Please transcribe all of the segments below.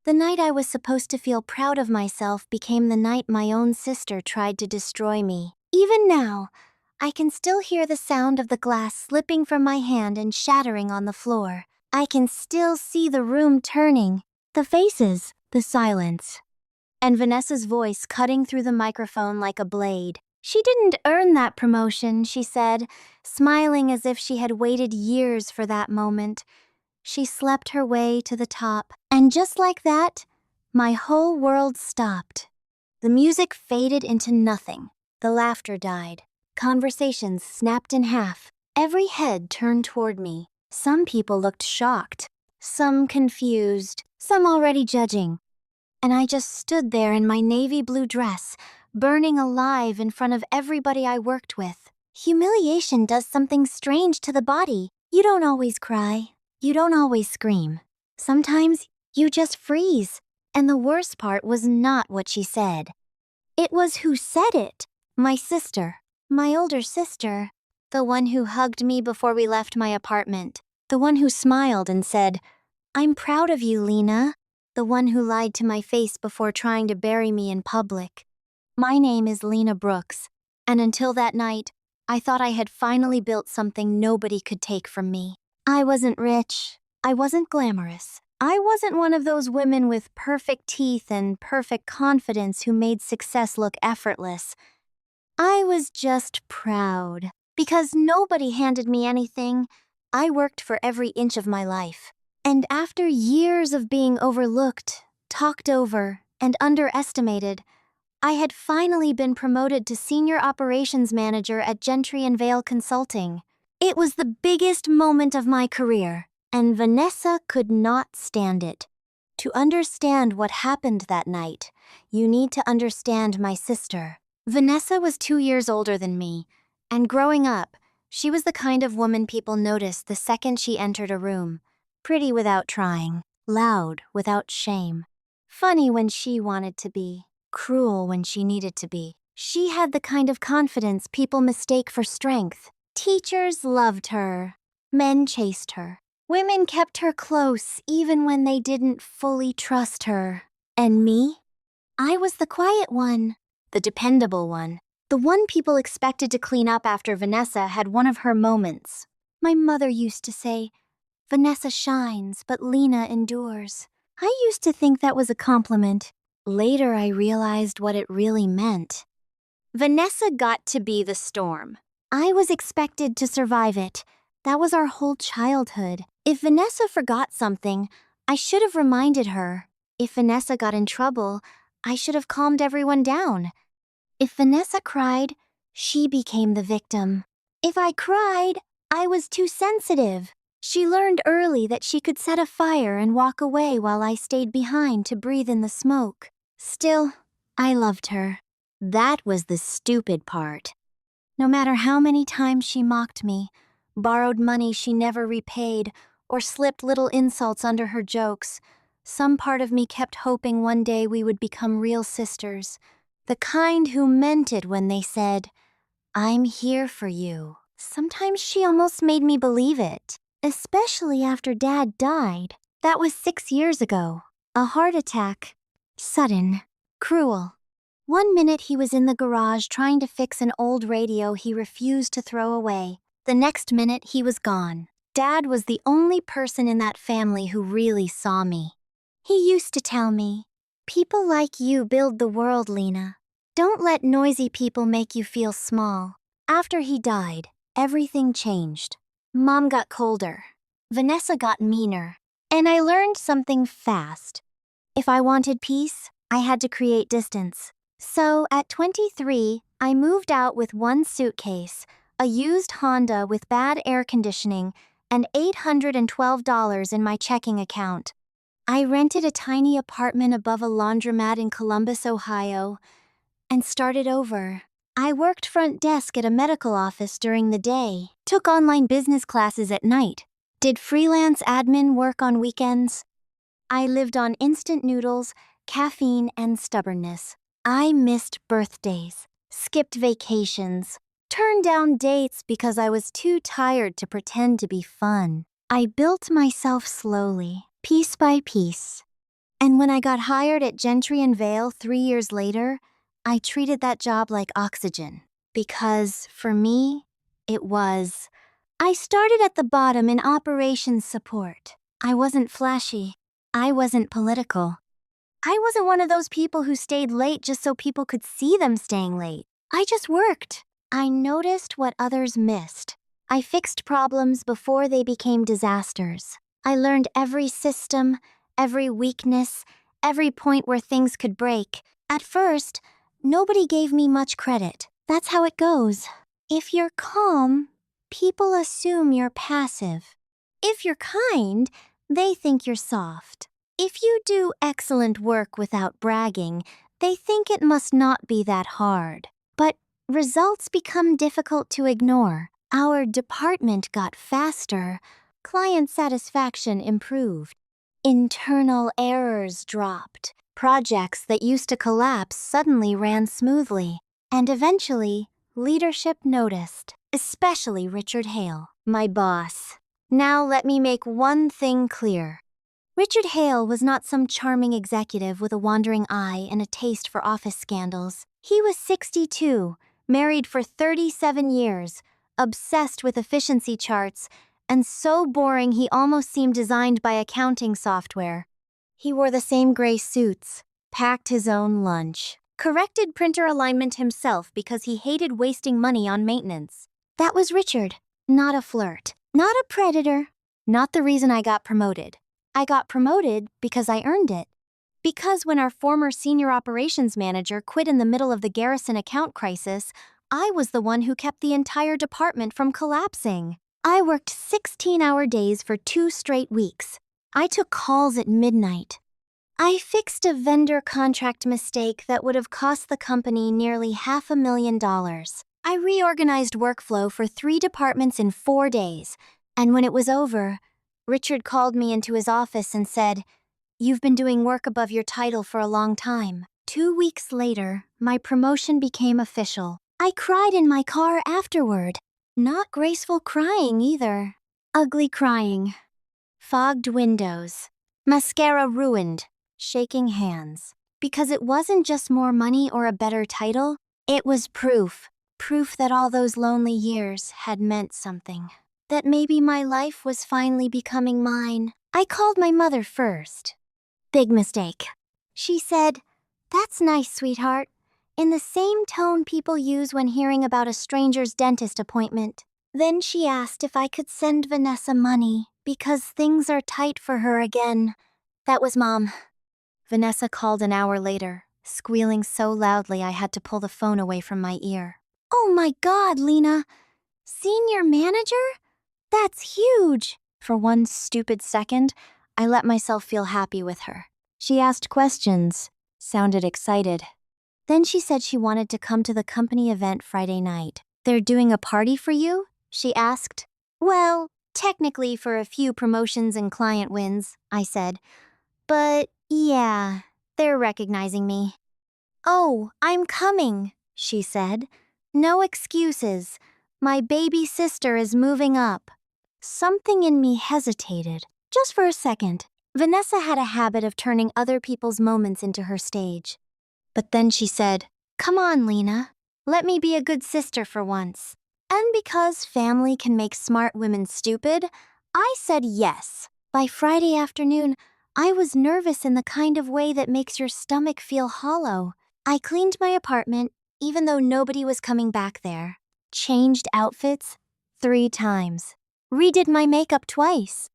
The night I was supposed to feel proud of myself became the night my own sister tried to destroy me. Even now, I can still hear the sound of the glass slipping from my hand and shattering on the floor. I can still see the room turning, the faces, the silence, and Vanessa's voice cutting through the microphone like a blade. She didn't earn that promotion, she said, smiling as if she had waited years for that moment. She slept her way to the top, and just like that, my whole world stopped. The music faded into nothing. The laughter died. Conversations snapped in half. Every head turned toward me. Some people looked shocked, some confused, some already judging. And I just stood there in my navy blue dress, burning alive in front of everybody I worked with. Humiliation does something strange to the body. You don't always cry. You don't always scream. Sometimes you just freeze. And the worst part was not what she said. It was who said it. My sister. My older sister. The one who hugged me before we left my apartment. The one who smiled and said, "I'm proud of you, Lena." The one who lied to my face before trying to bury me in public. My name is Lena Brooks, and until that night, I thought I had finally built something nobody could take from me. I wasn't rich. I wasn't glamorous. I wasn't one of those women with perfect teeth and perfect confidence who made success look effortless. I was just proud. Because nobody handed me anything, I worked for every inch of my life. And after years of being overlooked, talked over, and underestimated, I had finally been promoted to Senior Operations Manager at Gentry & Vale Consulting. It was the biggest moment of my career, and Vanessa could not stand it. To understand what happened that night, you need to understand my sister. Vanessa was 2 years older than me, and growing up, she was the kind of woman people noticed the second she entered a room. Pretty without trying, loud without shame, funny when she wanted to be, cruel when she needed to be. She had the kind of confidence people mistake for strength. Teachers loved her. Men chased her. Women kept her close even when they didn't fully trust her. And me? I was the quiet one, the dependable one. The one people expected to clean up after Vanessa had one of her moments. My mother used to say, "Vanessa shines, but Lena endures." I used to think that was a compliment. Later, I realized what it really meant. Vanessa got to be the storm. I was expected to survive it. That was our whole childhood. If Vanessa forgot something, I should have reminded her. If Vanessa got in trouble, I should have calmed everyone down. If Vanessa cried, she became the victim. If I cried, I was too sensitive. She learned early that she could set a fire and walk away while I stayed behind to breathe in the smoke. Still, I loved her. That was the stupid part. No matter how many times she mocked me, borrowed money she never repaid, or slipped little insults under her jokes, some part of me kept hoping one day we would become real sisters. The kind who meant it when they said, "I'm here for you." Sometimes she almost made me believe it. Especially after Dad died. That was 6 years ago. A heart attack. Sudden. Cruel. One minute he was in the garage trying to fix an old radio he refused to throw away. The next minute he was gone. Dad was the only person in that family who really saw me. He used to tell me, "People like you build the world, Lena. Don't let noisy people make you feel small." After he died, everything changed. Mom got colder. Vanessa got meaner. And I learned something fast. If I wanted peace, I had to create distance. So at 23, I moved out with one suitcase, a used Honda with bad air conditioning, and $812 in my checking account. I rented a tiny apartment above a laundromat in Columbus, Ohio, and started over. I worked front desk at a medical office during the day, took online business classes at night, did freelance admin work on weekends. I lived on instant noodles, caffeine, and stubbornness. I missed birthdays, skipped vacations, turned down dates because I was too tired to pretend to be fun. I built myself slowly, piece by piece. And when I got hired at Gentry and Vale 3 years later, I treated that job like oxygen. Because, for me, it was. I started at the bottom in operations support. I wasn't flashy. I wasn't political. I wasn't one of those people who stayed late just so people could see them staying late. I just worked. I noticed what others missed. I fixed problems before they became disasters. I learned every system, every weakness, every point where things could break. At first, nobody gave me much credit. That's how it goes. If you're calm, people assume you're passive. If you're kind, they think you're soft. If you do excellent work without bragging, they think it must not be that hard. But results become difficult to ignore. Our department got faster. Client satisfaction improved. Internal errors dropped. Projects that used to collapse suddenly ran smoothly. And eventually, leadership noticed, especially Richard Hale, my boss. Now let me make one thing clear. Richard Hale was not some charming executive with a wandering eye and a taste for office scandals. He was 62, married for 37 years, obsessed with efficiency charts, and so boring he almost seemed designed by accounting software. He wore the same gray suits, packed his own lunch, corrected printer alignment himself because he hated wasting money on maintenance. That was Richard, not a flirt, not a predator, not the reason I got promoted. I got promoted because I earned it. Because when our former senior operations manager quit in the middle of the Garrison account crisis, I was the one who kept the entire department from collapsing. I worked 16-hour days for 2 straight weeks. I took calls at midnight. I fixed a vendor contract mistake that would have cost the company nearly $500,000. I reorganized workflow for 3 departments in 4 days, and when it was over, Richard called me into his office and said, "You've been doing work above your title for a long time." 2 weeks later, my promotion became official. I cried in my car afterward. Not graceful crying either. Ugly crying. Fogged windows. Mascara ruined. Shaking hands. Because it wasn't just more money or a better title, it was proof. Proof that all those lonely years had meant something. That maybe my life was finally becoming mine. I called my mother first. Big mistake. She said, "That's nice, sweetheart," in the same tone people use when hearing about a stranger's dentist appointment. Then she asked if I could send Vanessa money because things are tight for her again. That was Mom. Vanessa called an hour later, squealing so loudly I had to pull the phone away from my ear. "Oh my God, Lena! Senior manager? That's huge!" For one stupid second, I let myself feel happy with her. She asked questions, sounded excited. Then she said she wanted to come to the company event Friday night. "They're doing a party for you?" she asked. "Well, technically for a few promotions and client wins," I said. "But yeah, they're recognizing me." "Oh, I'm coming," she said. "No excuses. My baby sister is moving up." Something in me hesitated, just for a second. Vanessa had a habit of turning other people's moments into her stage. But then she said, "Come on, Lena. Let me be a good sister for once." And because family can make smart women stupid, I said yes. By Friday afternoon, I was nervous in the kind of way that makes your stomach feel hollow. I cleaned my apartment, even though nobody was coming back there. Changed outfits 3 times. Redid my makeup twice.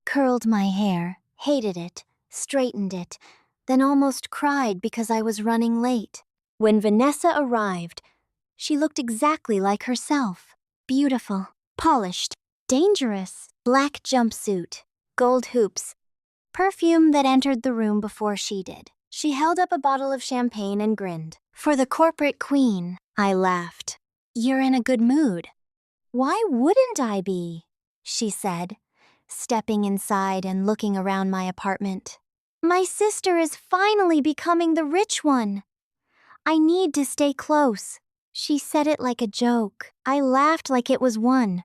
Curled my hair, hated it, straightened it, then almost cried because I was running late. When Vanessa arrived, she looked exactly like herself. Beautiful, polished, dangerous, black jumpsuit, gold hoops, perfume that entered the room before she did. She held up a bottle of champagne and grinned. "For the corporate queen," I laughed. "You're in a good mood." "Why wouldn't I be?" she said, stepping inside and looking around my apartment. "My sister is finally becoming the rich one. I need to stay close." She said it like a joke. I laughed like it was one.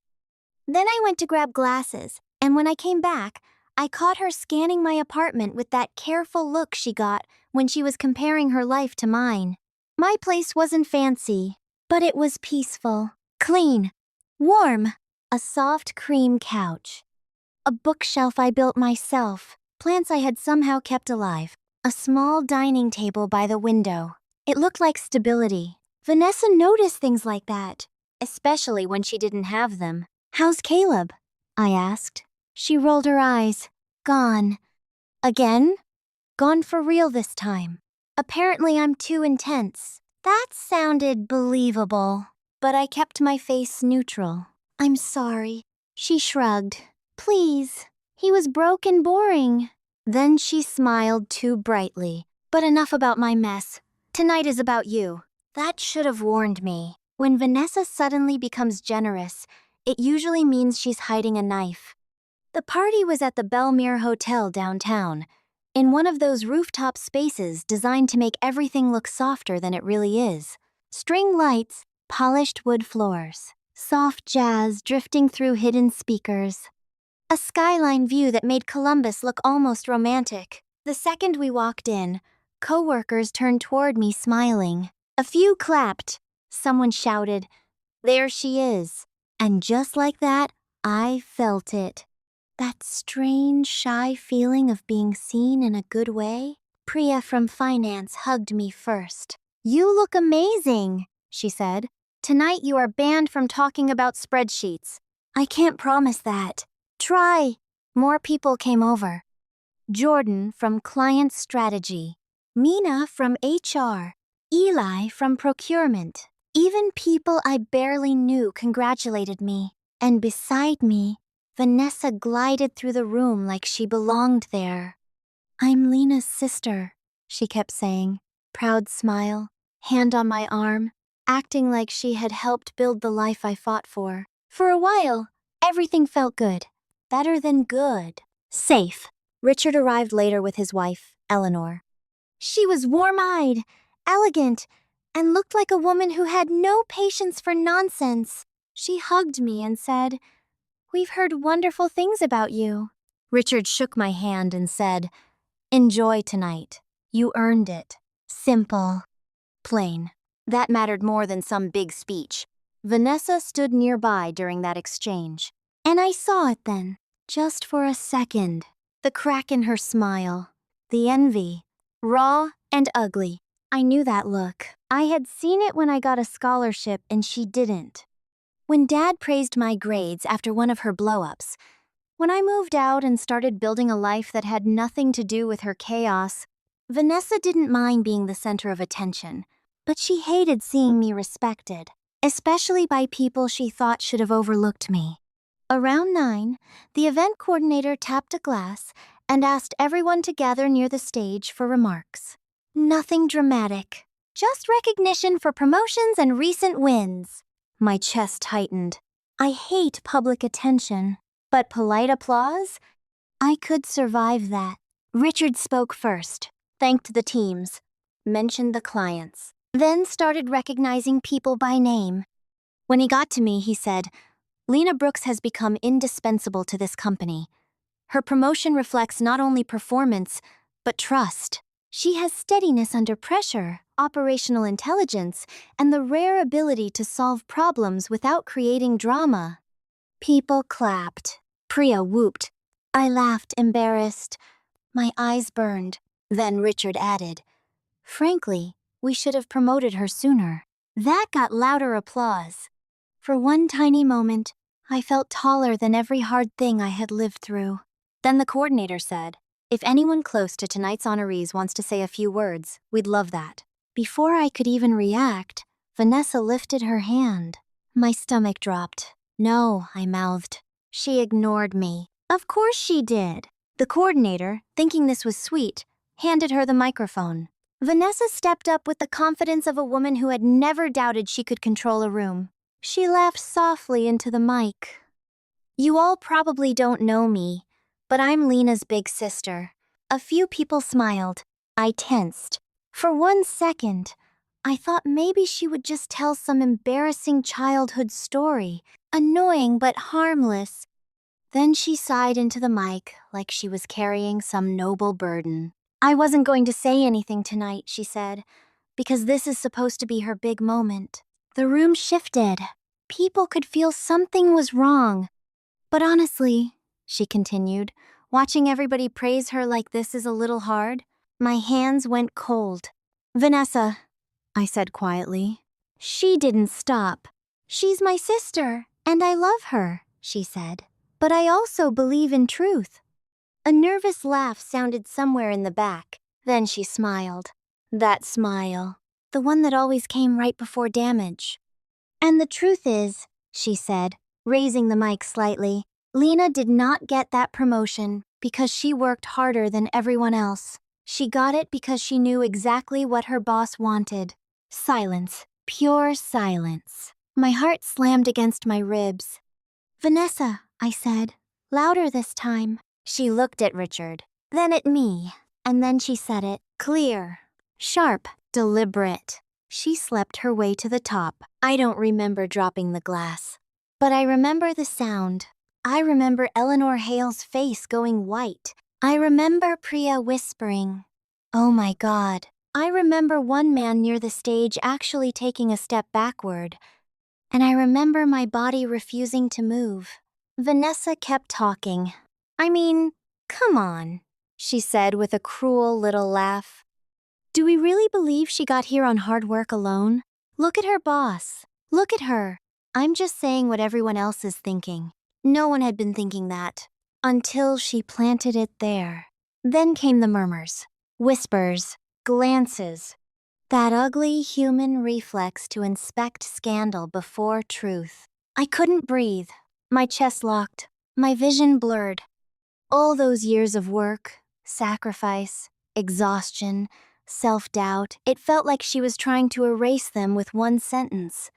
Then I went to grab glasses, and when I came back, I caught her scanning my apartment with that careful look she got when she was comparing her life to mine. My place wasn't fancy, but it was peaceful, clean, warm, a soft cream couch, a bookshelf I built myself, plants I had somehow kept alive, a small dining table by the window. It looked like stability. Vanessa noticed things like that, especially when she didn't have them. "How's Caleb?" I asked. She rolled her eyes. "Gone." "Again?" "Gone for real this time. Apparently I'm too intense." That sounded believable, but I kept my face neutral. "I'm sorry." She shrugged. "Please. He was broke and boring." Then she smiled too brightly. "But enough about my mess. Tonight is about you." That should have warned me. When Vanessa suddenly becomes generous, it usually means she's hiding a knife. The party was at the Belmere Hotel downtown, in one of those rooftop spaces designed to make everything look softer than it really is. String lights, polished wood floors, soft jazz drifting through hidden speakers. A skyline view that made Columbus look almost romantic. The second we walked in, coworkers turned toward me smiling. A few clapped. Someone shouted, "There she is." And just like that, I felt it. That strange, shy feeling of being seen in a good way. Priya from finance hugged me first. "You look amazing," she said. "Tonight you are banned from talking about spreadsheets." "I can't promise that." "Try." More people came over. Jordan from client strategy, Mina from HR, Eli from procurement. Even people I barely knew congratulated me. And beside me, Vanessa glided through the room like she belonged there. "I'm Lena's sister," she kept saying, proud smile, hand on my arm, acting like she had helped build the life I fought for. For a while, everything felt good. Better than good. Safe. Richard arrived later with his wife, Eleanor. She was warm-eyed, elegant, and looked like a woman who had no patience for nonsense. She hugged me and said, "We've heard wonderful things about you." Richard shook my hand and said, "Enjoy tonight. You earned it." Simple. Plain. That mattered more than some big speech. Vanessa stood nearby during that exchange. And I saw it then, just for a second. The crack in her smile. The envy. Raw and ugly. I knew that look. I had seen it when I got a scholarship and she didn't. When Dad praised my grades after one of her blow-ups. When I moved out and started building a life that had nothing to do with her chaos. Vanessa didn't mind being the center of attention, but she hated seeing me respected, especially by people she thought should have overlooked me. Around 9, the event coordinator tapped a glass and asked everyone to gather near the stage for remarks. Nothing dramatic, just recognition for promotions and recent wins. My chest tightened. I hate public attention, but polite applause? I could survive that. Richard spoke first, thanked the teams, mentioned the clients, then started recognizing people by name. When he got to me, he said, "Lena Brooks has become indispensable to this company. Her promotion reflects not only performance, but trust. She has steadiness under pressure, operational intelligence, and the rare ability to solve problems without creating drama." People clapped. Priya whooped. I laughed, embarrassed. My eyes burned. Then Richard added, "Frankly, we should have promoted her sooner." That got louder applause. For one tiny moment, I felt taller than every hard thing I had lived through. Then the coordinator said, "If anyone close to tonight's honorees wants to say a few words, we'd love that." Before I could even react, Vanessa lifted her hand. My stomach dropped. "No," I mouthed. She ignored me. Of course she did. The coordinator, thinking this was sweet, handed her the microphone. Vanessa stepped up with the confidence of a woman who had never doubted she could control a room. She laughed softly into the mic. "You all probably don't know me, but I'm Lena's big sister." A few people smiled. I tensed. For 1 second, I thought maybe she would just tell some embarrassing childhood story, annoying but harmless. Then she sighed into the mic like she was carrying some noble burden. I wasn't going to say anything tonight, she said, because this is supposed to be her big moment. The room shifted. People could feel something was wrong. But honestly, she continued, watching everybody praise her like this is a little hard. My hands went cold. Vanessa, I said quietly. She didn't stop. She's my sister, and I love her, she said. But I also believe in truth. A nervous laugh sounded somewhere in the back. Then she smiled. That smile. The one that always came right before damage. And the truth is, she said, raising the mic slightly, Lena did not get that promotion because she worked harder than everyone else. She got it because she knew exactly what her boss wanted. Silence. Pure silence. My heart slammed against my ribs. Vanessa, I said, louder this time. She looked at Richard, then at me, and then she said it, clear, sharp, deliberate. She slept her way to the top. I don't remember dropping the glass, but I remember the sound. I remember Eleanor Hale's face going white. I remember Priya whispering, "Oh my God." I remember one man near the stage actually taking a step backward, and I remember my body refusing to move. Vanessa kept talking. I mean, come on, she said with a cruel little laugh. Do we really believe she got here on hard work alone? Look at her boss. Look at her. I'm just saying what everyone else is thinking. No one had been thinking that. Until she planted it there. Then came the murmurs, whispers, glances. That ugly human reflex to inspect scandal before truth. I couldn't breathe. My chest locked. My vision blurred. All those years of work, sacrifice, exhaustion, self-doubt, it felt like she was trying to erase them with one sentence.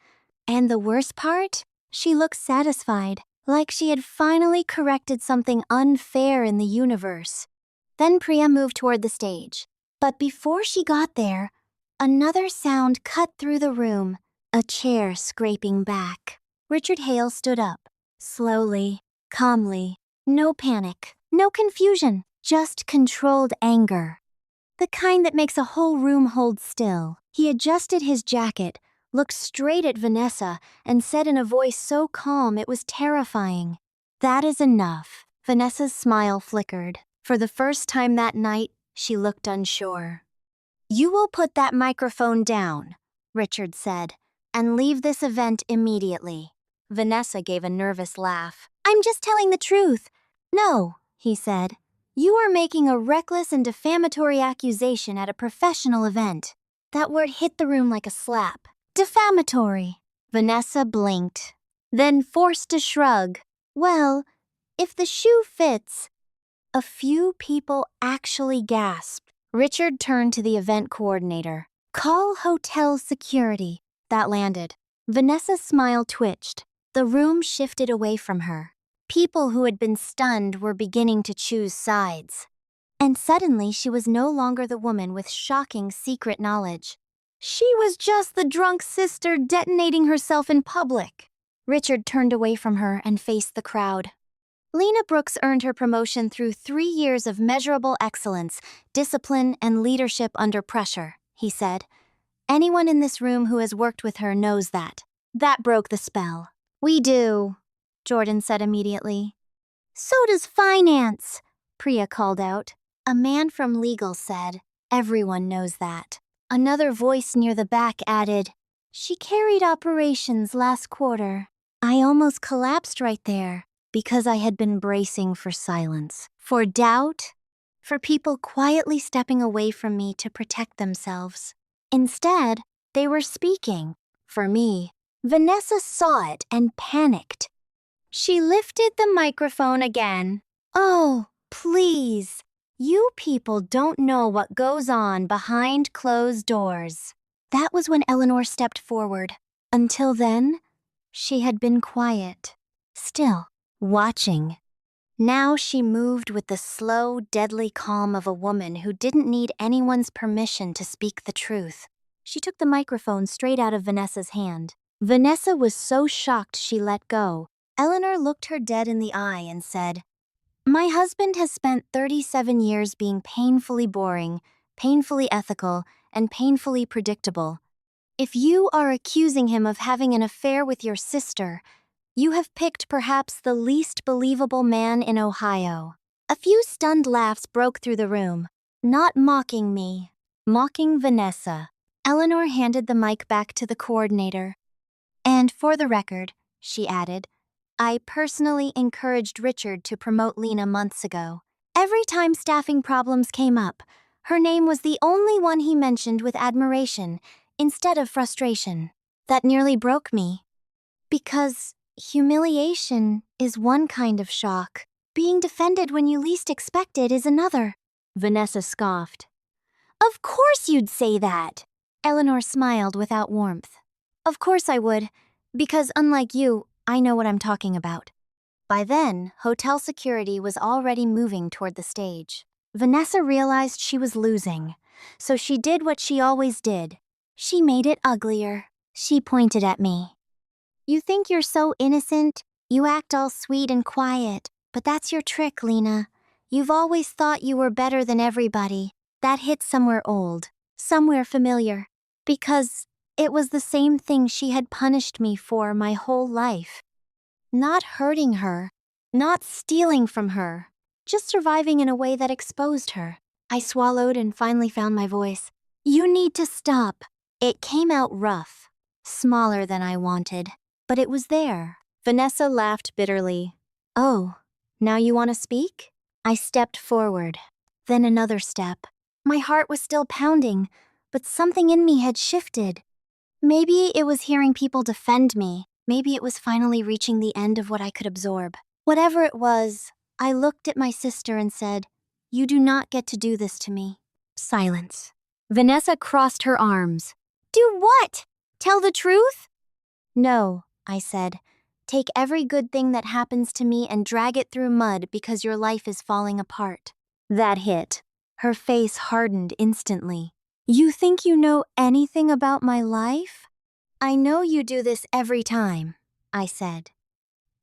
And the worst part? She looked satisfied, like she had finally corrected something unfair in the universe. Then Priya moved toward the stage. But before she got there, another sound cut through the room, a chair scraping back. Richard Hale stood up, slowly, calmly. No panic, no confusion, just controlled anger. The kind that makes a whole room hold still. He adjusted his jacket, looked straight at Vanessa, and said in a voice so calm it was terrifying, "That is enough." Vanessa's smile flickered. For the first time that night, she looked unsure. "You will put that microphone down," Richard said, "and leave this event immediately." Vanessa gave a nervous laugh. "I'm just telling the truth." "No," he said. "You are making a reckless and defamatory accusation at a professional event." That word hit the room like a slap. Defamatory. Vanessa blinked, then forced a shrug. Well, if the shoe fits. A few people actually gasped. Richard turned to the event coordinator. "Call hotel security." That landed. Vanessa's smile twitched. The room shifted away from her. People who had been stunned were beginning to choose sides. And suddenly she was no longer the woman with shocking secret knowledge. She was just the drunk sister detonating herself in public. Richard turned away from her and faced the crowd. Lena Brooks earned her promotion through 3 years of measurable excellence, discipline, and leadership under pressure, he said. Anyone in this room who has worked with her knows that. That broke the spell. "We do," Jordan said immediately. "So does finance," Priya called out. A man from legal said, "Everyone knows that." Another voice near the back added, "She carried operations last quarter." I almost collapsed right there because I had been bracing for silence, for doubt, for people quietly stepping away from me to protect themselves. Instead, they were speaking. For me, Vanessa saw it and panicked. She lifted the microphone again. "Oh, please. You people don't know what goes on behind closed doors." That was when Eleanor stepped forward. Until then, she had been quiet, still, watching. Now she moved with the slow, deadly calm of a woman who didn't need anyone's permission to speak the truth. She took the microphone straight out of Vanessa's hand. Vanessa was so shocked she let go, Eleanor looked her dead in the eye and said, "My husband has spent 37 years being painfully boring, painfully ethical, and painfully predictable. If you are accusing him of having an affair with your sister, you have picked perhaps the least believable man in Ohio." A few stunned laughs broke through the room. Not mocking me, mocking Vanessa. Eleanor handed the mic back to the coordinator. "And for the record," she added, "I personally encouraged Richard to promote Lena months ago. Every time staffing problems came up, her name was the only one he mentioned with admiration instead of frustration. That nearly broke me. Because humiliation is one kind of shock. Being defended when you least expect it is another." Vanessa scoffed. "Of course you'd say that." Eleanor smiled without warmth. "Of course I would, because unlike you, I know what I'm talking about." By then, hotel security was already moving toward the stage. Vanessa realized she was losing, so she did what she always did. She made it uglier. She pointed at me. "You think you're so innocent? You act all sweet and quiet, but that's your trick, Lena. You've always thought you were better than everybody." That hit somewhere old, somewhere familiar, because it was the same thing she had punished me for my whole life. Not hurting her, not stealing from her, just surviving in a way that exposed her. I swallowed and finally found my voice. "You need to stop." It came out rough, smaller than I wanted, but it was there. Vanessa laughed bitterly. "Oh, now you want to speak?" I stepped forward, then another step. My heart was still pounding, but something in me had shifted. Maybe it was hearing people defend me. Maybe it was finally reaching the end of what I could absorb. Whatever it was, I looked at my sister and said, "You do not get to do this to me." Silence. Vanessa crossed her arms. "Do what? Tell the truth?" "No," I said. "Take every good thing that happens to me and drag it through mud because your life is falling apart." That hit. Her face hardened instantly. "You think you know anything about my life?" "I know you do this every time," I said.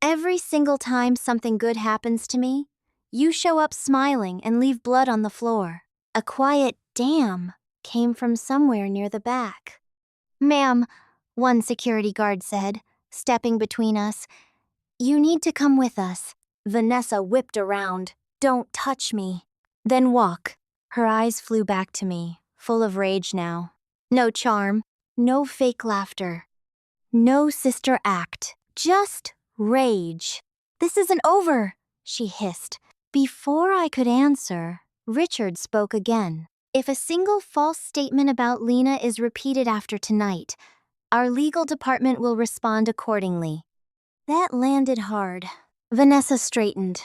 "Every single time something good happens to me, you show up smiling and leave blood on the floor." A quiet "damn" came from somewhere near the back. "Ma'am," one security guard said, stepping between us, "you need to come with us." Vanessa whipped around. "Don't touch me." "Then walk." Her eyes flew back to me, full of rage now. No charm, no fake laughter, no sister act, just rage. "This isn't over," she hissed. Before I could answer, Richard spoke again. "If a single false statement about Lena is repeated after tonight, our legal department will respond accordingly." That landed hard. Vanessa straightened,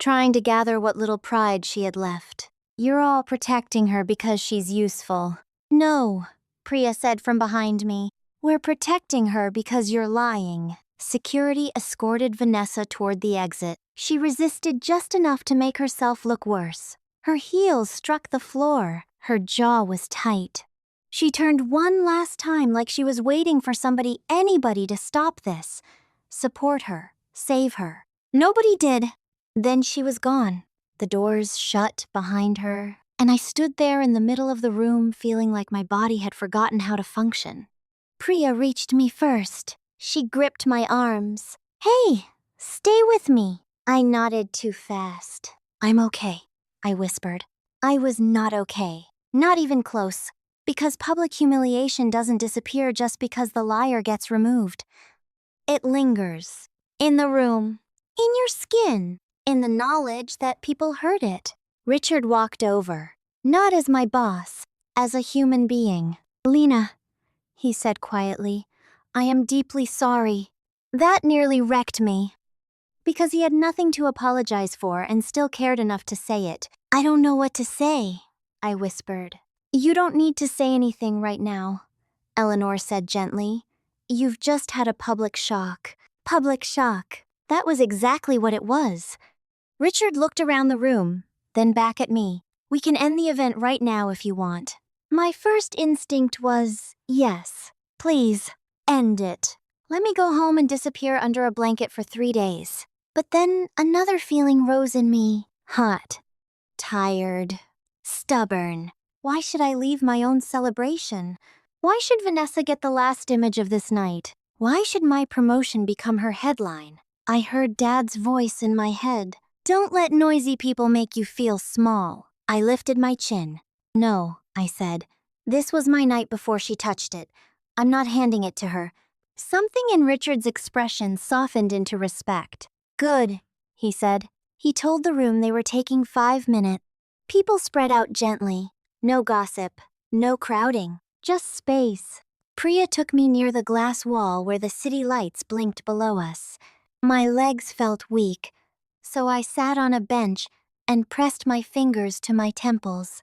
trying to gather what little pride she had left. "You're all protecting her because she's useful." "No," Priya said from behind me. "We're protecting her because you're lying." Security escorted Vanessa toward the exit. She resisted just enough to make herself look worse. Her heels struck the floor. Her jaw was tight. She turned one last time like she was waiting for anybody to stop this. Support her, save her. Nobody did. Then she was gone. The doors shut behind her, and I stood there in the middle of the room feeling like my body had forgotten how to function. Priya reached me first. She gripped my arms. "Hey, stay with me." I nodded too fast. "I'm okay," I whispered. I was not okay. Not even close. Because public humiliation doesn't disappear just because the liar gets removed. It lingers. In the room. In your skin. In the knowledge that people heard it. Richard walked over. Not as my boss. As a human being. "Lena," he said quietly, "I am deeply sorry." That nearly wrecked me. Because he had nothing to apologize for and still cared enough to say it. "I don't know what to say," I whispered. "You don't need to say anything right now," Eleanor said gently. "You've just had a public shock." Public shock. That was exactly what it was. Richard looked around the room, then back at me. "We can end the event right now if you want." My first instinct was, yes, please, end it. Let me go home and disappear under a blanket for 3 days. But then another feeling rose in me. Hot, tired, stubborn. Why should I leave my own celebration? Why should Vanessa get the last image of this night? Why should my promotion become her headline? I heard Dad's voice in my head. Don't let noisy people make you feel small. I lifted my chin. No, I said. This was my night before she touched it. I'm not handing it to her. Something in Richard's expression softened into respect. Good, he said. He told the room they were taking 5 minutes. People spread out gently. No gossip, no crowding, just space. Priya took me near the glass wall where the city lights blinked below us. My legs felt weak, so I sat on a bench and pressed my fingers to my temples.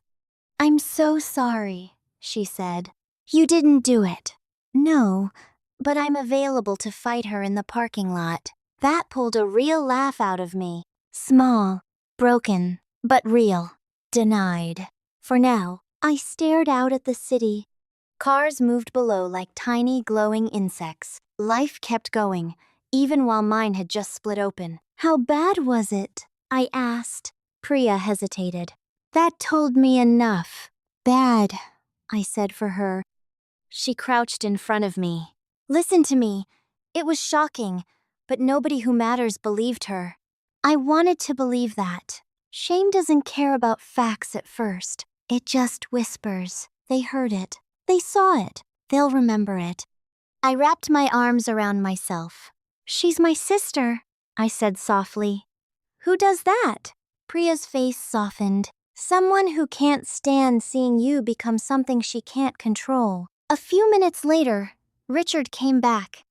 I'm so sorry, she said. You didn't do it. No, but I'm available to fight her in the parking lot. That pulled a real laugh out of me. Small, broken, but real. Denied. For now, I stared out at the city. Cars moved below like tiny glowing insects. Life kept going, even while mine had just split open. How bad was it? I asked. Priya hesitated. That told me enough. Bad, I said for her. She crouched in front of me. Listen to me. It was shocking, but nobody who matters believed her. I wanted to believe that. Shame doesn't care about facts at first. It just whispers. They heard it. They saw it. They'll remember it. I wrapped my arms around myself. She's my sister, I said softly. Who does that? Priya's face softened. Someone who can't stand seeing you become something she can't control. A few minutes later, Richard came back.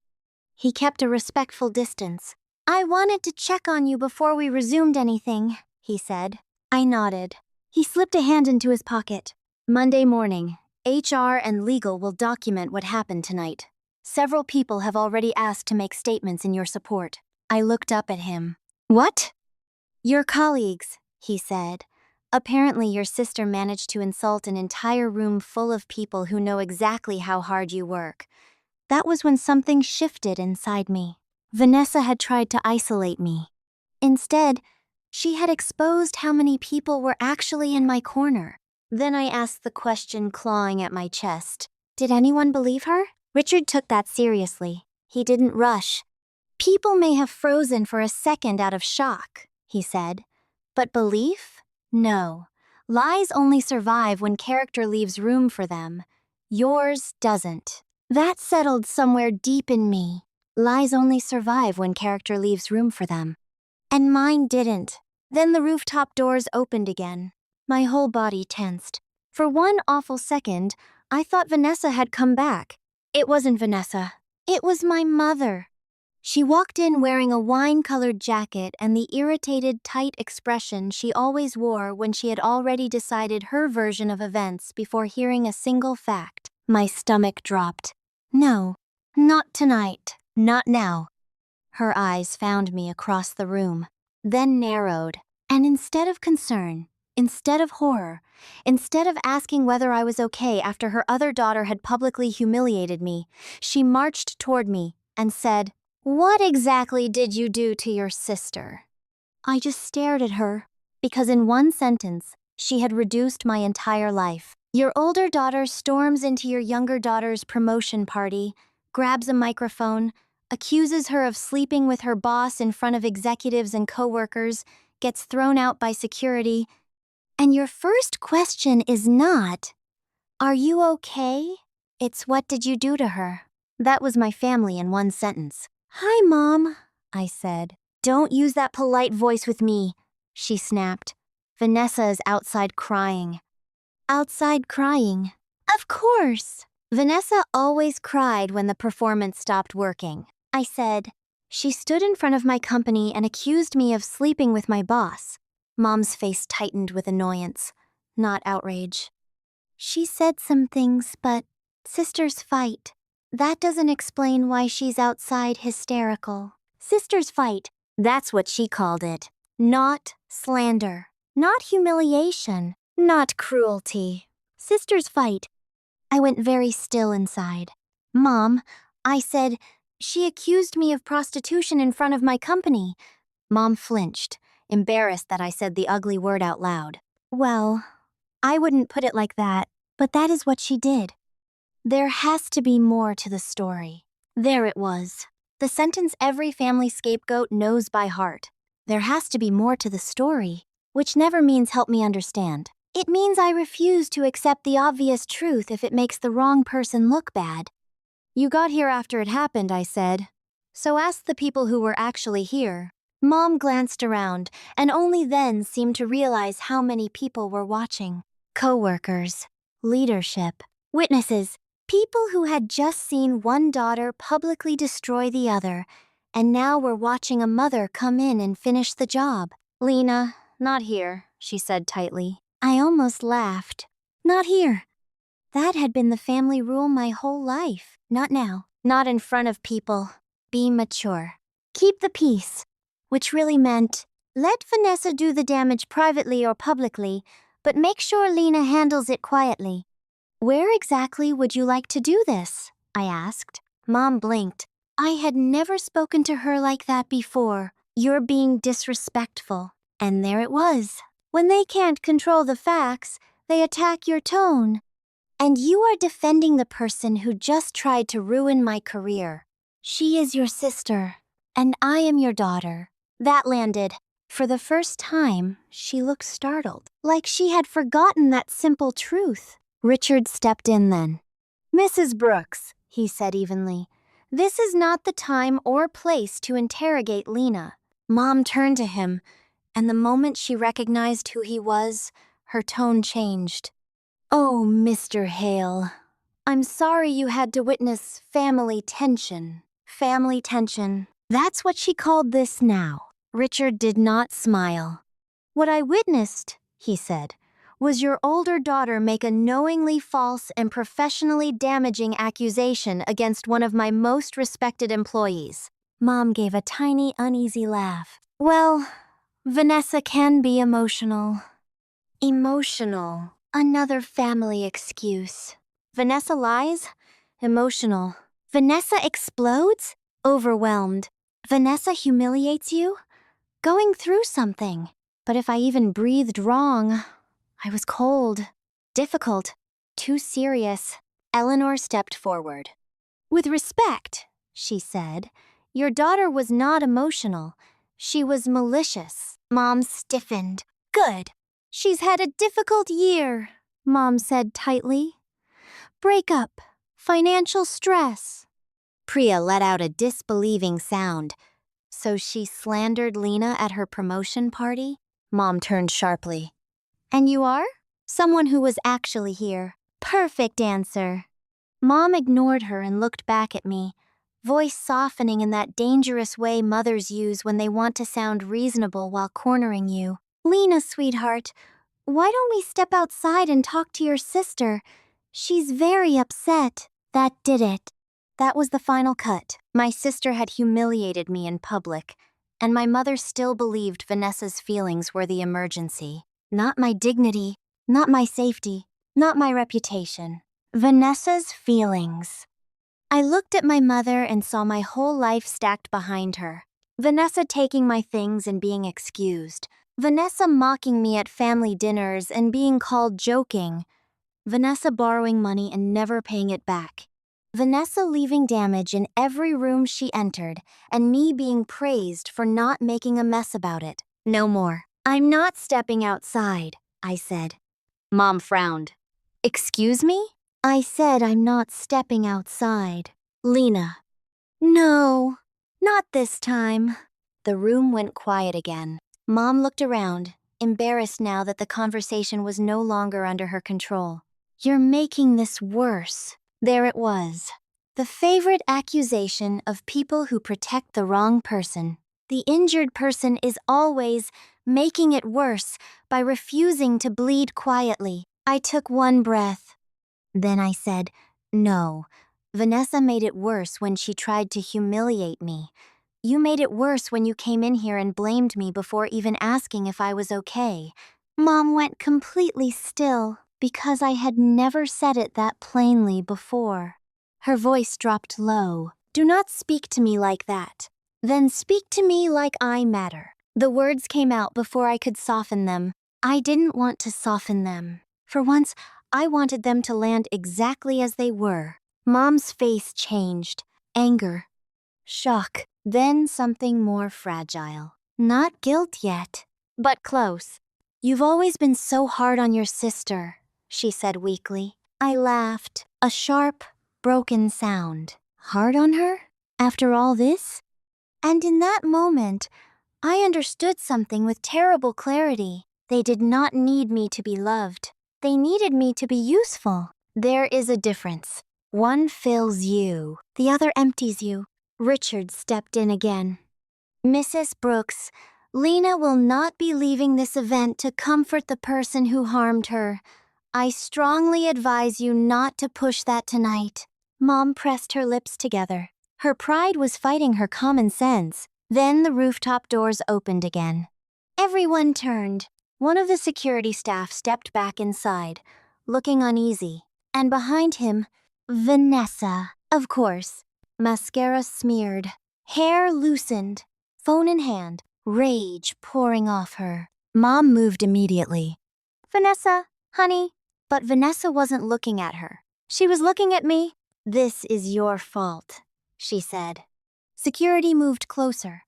He kept a respectful distance. I wanted to check on you before we resumed anything, he said. I nodded. He slipped a hand into his pocket. Monday morning, HR and legal will document what happened tonight. Several people have already asked to make statements in your support. I looked up at him. What? Your colleagues, he said. Apparently your sister managed to insult an entire room full of people who know exactly how hard you work. That was when something shifted inside me. Vanessa had tried to isolate me. Instead, she had exposed how many people were actually in my corner. Then I asked the question clawing at my chest. Did anyone believe her? Richard took that seriously. He didn't rush. People may have frozen for a second out of shock, he said. But belief? No. Lies only survive when character leaves room for them. Yours doesn't. That settled somewhere deep in me. Lies only survive when character leaves room for them. And mine didn't. Then the rooftop doors opened again. My whole body tensed. For one awful second, I thought Vanessa had come back. It wasn't Vanessa. It was my mother. She walked in wearing a wine-colored jacket and the irritated, tight expression she always wore when she had already decided her version of events before hearing a single fact. My stomach dropped. No, not tonight. Not now. Her eyes found me across the room, then narrowed. And instead of concern, instead of horror, instead of asking whether I was okay after her other daughter had publicly humiliated me, she marched toward me and said, "What exactly did you do to your sister?" I just stared at her, because in one sentence, she had reduced my entire life. Your older daughter storms into your younger daughter's promotion party, grabs a microphone, accuses her of sleeping with her boss in front of executives and coworkers, gets thrown out by security, and your first question is not, "Are you okay?" It's, "What did you do to her?" That was my family in one sentence. "Hi, Mom," I said. "Don't use that polite voice with me," she snapped. "Vanessa is outside crying." Outside crying? Of course. Vanessa always cried when the performance stopped working. I said. She stood in front of my company and accused me of sleeping with my boss. Mom's face tightened with annoyance, not outrage. She said some things, but sisters fight. That doesn't explain why she's outside hysterical. Sisters fight. That's what she called it. Not slander. Not humiliation. Not cruelty. Sisters fight. I went very still inside. "Mom," I said, She accused me of prostitution in front of my company. Mom flinched, embarrassed that I said the ugly word out loud. Well, I wouldn't put it like that, but that is what she did. There has to be more to the story. There it was. The sentence every family scapegoat knows by heart. There has to be more to the story, which never means help me understand. It means I refuse to accept the obvious truth if it makes the wrong person look bad. You got here after it happened, I said. So ask the people who were actually here. Mom glanced around and only then seemed to realize how many people were watching. Co-workers, leadership, witnesses, people who had just seen one daughter publicly destroy the other, and now were watching a mother come in and finish the job. Lena, not here, she said tightly. I almost laughed. Not here. That had been the family rule my whole life. Not now. Not in front of people. Be mature. Keep the peace. Which really meant, let Vanessa do the damage privately or publicly, but make sure Lena handles it quietly. Where exactly would you like to do this? I asked. Mom blinked. I had never spoken to her like that before. You're being disrespectful. And there it was. When they can't control the facts, they attack your tone. And you are defending the person who just tried to ruin my career. She is your sister, and I am your daughter. That landed. For the first time, she looked startled, like she had forgotten that simple truth. Richard stepped in then. Mrs. Brooks, he said evenly, this is not the time or place to interrogate Lena. Mom turned to him, and the moment she recognized who he was, her tone changed. Oh, Mr. Hale, I'm sorry you had to witness family tension. Family tension. That's what she called this now. Richard did not smile. What I witnessed, he said, was your older daughter make a knowingly false and professionally damaging accusation against one of my most respected employees. Mom gave a tiny, uneasy laugh. Well, Vanessa can be emotional. Emotional. Another family excuse. Vanessa lies? Emotional. Vanessa explodes? Overwhelmed. Vanessa humiliates you? Going through something. But if I even breathed wrong, I was cold. Difficult. Too serious. Eleanor stepped forward. With respect, she said, your daughter was not emotional. She was malicious. Mom stiffened. Good. She's had a difficult year, Mom said tightly. Breakup. Financial stress. Priya let out a disbelieving sound. So she slandered Lena at her promotion party? Mom turned sharply. And you are? Someone who was actually here. Perfect answer. Mom ignored her and looked back at me, voice softening in that dangerous way mothers use when they want to sound reasonable while cornering you. Lena, sweetheart, why don't we step outside and talk to your sister? She's very upset. That did it. That was the final cut. My sister had humiliated me in public, and my mother still believed Vanessa's feelings were the emergency. Not my dignity, not my safety, not my reputation. Vanessa's feelings. I looked at my mother and saw my whole life stacked behind her. Vanessa taking my things and being excused. Vanessa mocking me at family dinners and being called joking. Vanessa borrowing money and never paying it back. Vanessa leaving damage in every room she entered, and me being praised for not making a mess about it. No more. I'm not stepping outside, I said. Mom frowned. Excuse me? I said I'm not stepping outside. Lena. No, not this time. The room went quiet again. Mom looked around, embarrassed now that the conversation was no longer under her control. You're making this worse. There it was. The favorite accusation of people who protect the wrong person. The injured person is always making it worse by refusing to bleed quietly. I took one breath. Then I said, no. Vanessa made it worse when she tried to humiliate me. You made it worse when you came in here and blamed me before even asking if I was okay. Mom went completely still because I had never said it that plainly before. Her voice dropped low. Do not speak to me like that. Then speak to me like I matter. The words came out before I could soften them. I didn't want to soften them. For once, I wanted them to land exactly as they were. Mom's face changed. Anger. Shock. Then something more fragile. Not guilt yet, but close. You've always been so hard on your sister, she said weakly. I laughed. A sharp, broken sound. Hard on her? After all this? And in that moment, I understood something with terrible clarity. They did not need me to be loved. They needed me to be useful. There is a difference. One fills you, the other empties you. Richard stepped in again. Mrs. Brooks, Lena will not be leaving this event to comfort the person who harmed her. I strongly advise you not to push that tonight. Mom pressed her lips together. Her pride was fighting her common sense. Then the rooftop doors opened again. Everyone turned. One of the security staff stepped back inside, looking uneasy. And behind him, Vanessa, of course. Mascara smeared, hair loosened, phone in hand, rage pouring off her. Mom moved immediately. Vanessa, honey. But Vanessa wasn't looking at her. She was looking at me. This is your fault, she said. Security moved closer,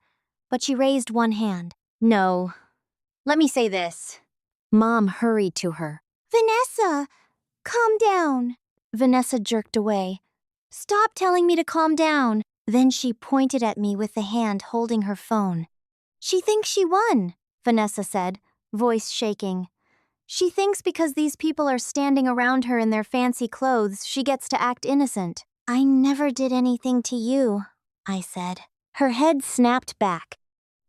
but she raised one hand. No. Let me say this. Mom hurried to her. Vanessa, calm down. Vanessa jerked away. Stop telling me to calm down. Then she pointed at me with the hand holding her phone. She thinks she won, Vanessa said, voice shaking. She thinks because these people are standing around her in their fancy clothes, she gets to act innocent. I never did anything to you, I said. Her head snapped back.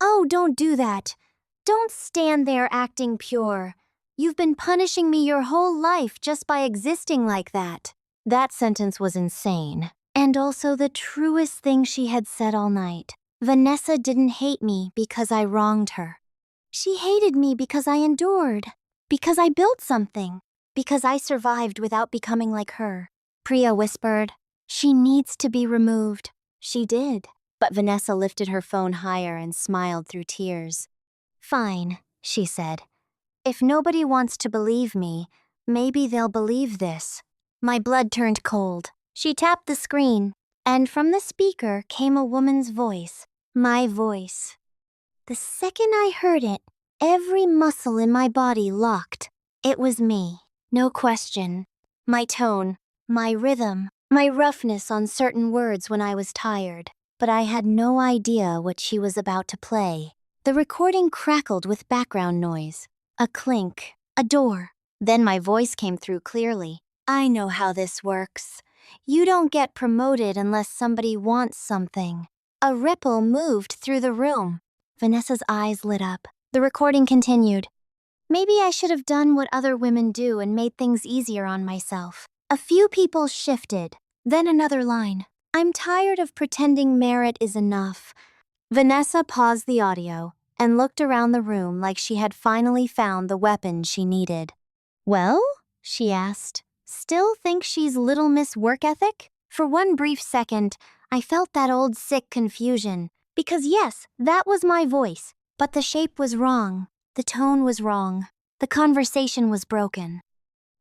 Oh, don't do that. Don't stand there acting pure. You've been punishing me your whole life just by existing like that. That sentence was insane, and also the truest thing she had said all night. Vanessa didn't hate me because I wronged her. She hated me because I endured, because I built something, because I survived without becoming like her. Priya whispered, she needs to be removed. She did, but Vanessa lifted her phone higher and smiled through tears. Fine, she said. If nobody wants to believe me, maybe they'll believe this. My blood turned cold. She tapped the screen, and from the speaker came a woman's voice. My voice. The second I heard it, every muscle in my body locked. It was me, no question. My tone, my rhythm, my roughness on certain words when I was tired. But I had no idea what she was about to play. The recording crackled with background noise. A clink, a door. Then my voice came through clearly. I know how this works. You don't get promoted unless somebody wants something. A ripple moved through the room. Vanessa's eyes lit up. The recording continued. Maybe I should have done what other women do and made things easier on myself. A few people shifted. Then another line. I'm tired of pretending merit is enough. Vanessa paused the audio and looked around the room like she had finally found the weapon she needed. Well? She asked. Still think she's Little Miss Work Ethic? For one brief second, I felt that old sick confusion. Because yes, that was my voice. But the shape was wrong. The tone was wrong. The conversation was broken.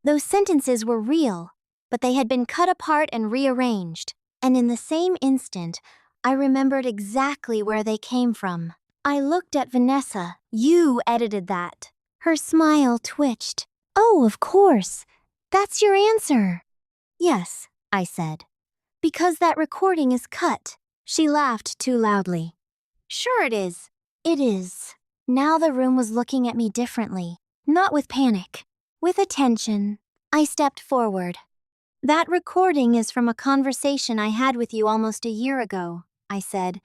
Those sentences were real, but they had been cut apart and rearranged. And in the same instant, I remembered exactly where they came from. I looked at Vanessa. You edited that. Her smile twitched. Oh, of course. That's your answer. Yes, I said. Because that recording is cut. She laughed too loudly. Sure it is. It is. Now the room was looking at me differently. Not with panic. With attention. I stepped forward. That recording is from a conversation I had with you almost a year ago, I said.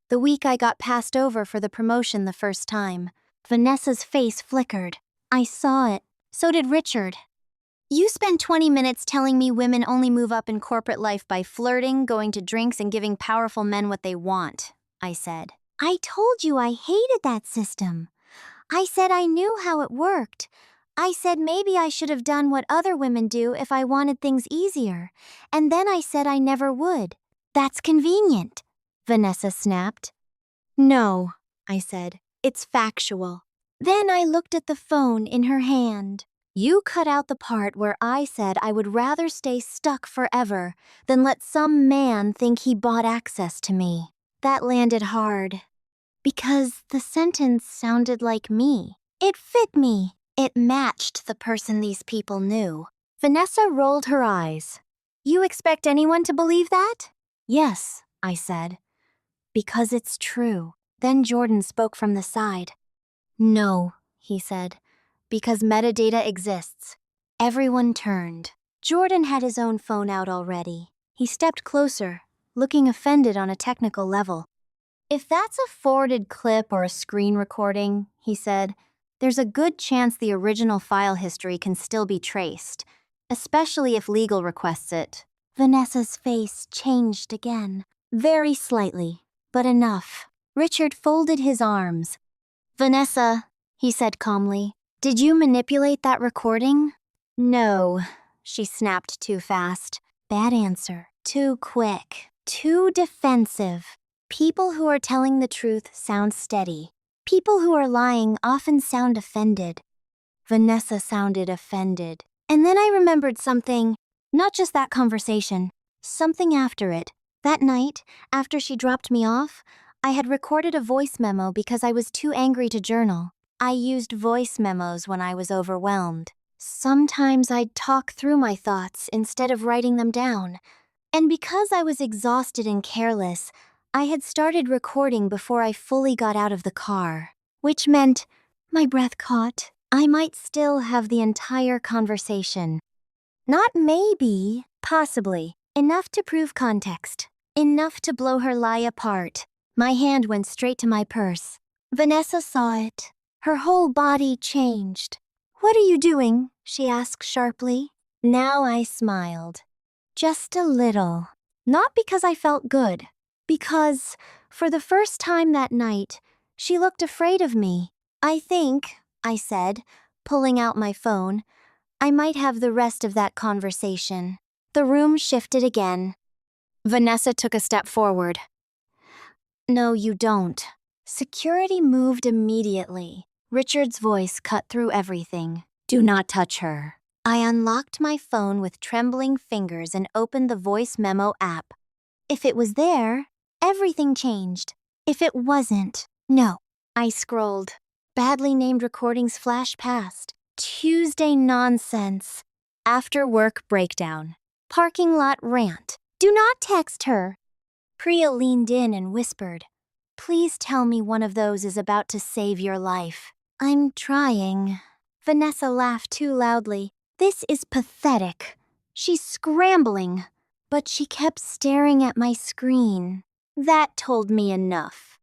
The week I got passed over for the promotion the first time. Vanessa's face flickered. I saw it. So did Richard. You spent 20 minutes telling me women only move up in corporate life by flirting, going to drinks, and giving powerful men what they want, I said. I told you I hated that system. I said I knew how it worked. I said maybe I should have done what other women do if I wanted things easier. And then I said I never would. That's convenient, Vanessa snapped. No, I said. It's factual. Then I looked at the phone in her hand. You cut out the part where I said I would rather stay stuck forever than let some man think he bought access to me. That landed hard. Because the sentence sounded like me. It fit me. It matched the person these people knew. Vanessa rolled her eyes. You expect anyone to believe that? Yes, I said. Because it's true. Then Jordan spoke from the side. No, he said. Because metadata exists. Everyone turned. Jordan had his own phone out already. He stepped closer, looking offended on a technical level. If that's a forwarded clip or a screen recording, he said, there's a good chance the original file history can still be traced, especially if legal requests it. Vanessa's face changed again, very slightly, but enough. Richard folded his arms. Vanessa, he said calmly, did you manipulate that recording? No, she snapped too fast. Bad answer. Too quick. Too defensive. People who are telling the truth sound steady. People who are lying often sound offended. Vanessa sounded offended. And then I remembered something, not just that conversation, something after it. That night, after she dropped me off, I had recorded a voice memo because I was too angry to journal. I used voice memos when I was overwhelmed. Sometimes I'd talk through my thoughts instead of writing them down. And because I was exhausted and careless, I had started recording before I fully got out of the car, which meant, my breath caught, I might still have the entire conversation. Not maybe, possibly, enough to prove context, enough to blow her lie apart. My hand went straight to my purse. Vanessa saw it. Her whole body changed. What are you doing? She asked sharply. Now I smiled. Just a little. Not because I felt good. Because, for the first time that night, she looked afraid of me. I think, I said, pulling out my phone, I might have the rest of that conversation. The room shifted again. Vanessa took a step forward. No, you don't. Security moved immediately. Richard's voice cut through everything. Do not touch her. I unlocked my phone with trembling fingers and opened the voice memo app. If it was there, everything changed. If it wasn't, no. I scrolled. Badly named recordings flashed past. Tuesday nonsense. After work breakdown. Parking lot rant. Do not text her. Priya leaned in and whispered, please tell me one of those is about to save your life. I'm trying. Vanessa laughed too loudly. This is pathetic. She's scrambling. But she kept staring at my screen. That told me enough.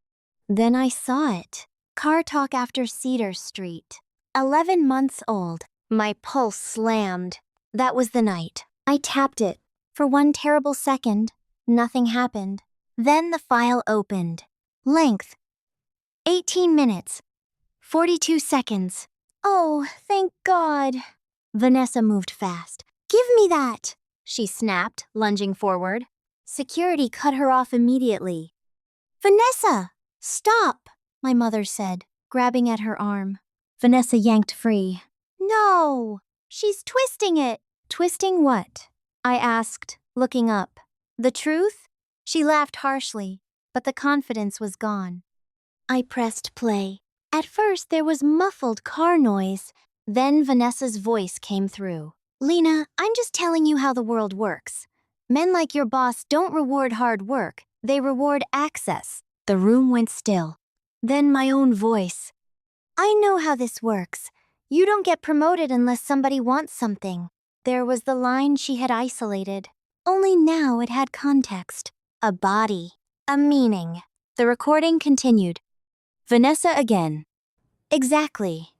Then I saw it. Car talk after Cedar Street. 11 months old. My pulse slammed. That was the night. I tapped it. For one terrible second, nothing happened. Then the file opened. Length, 18 minutes, 42 seconds. Oh, thank God. Vanessa moved fast. Give me that, she snapped, lunging forward. Security cut her off immediately. Vanessa, stop, my mother said, grabbing at her arm. Vanessa yanked free. No, she's twisting it. Twisting what? I asked, looking up. The truth? She laughed harshly, but the confidence was gone. I pressed play. At first there was muffled car noise. Then Vanessa's voice came through. Lena, I'm just telling you how the world works. Men like your boss don't reward hard work. They reward access. The room went still. Then my own voice. I know how this works. You don't get promoted unless somebody wants something. There was the line she had isolated. Only now it had context. A body. A meaning. The recording continued. Vanessa again. Exactly.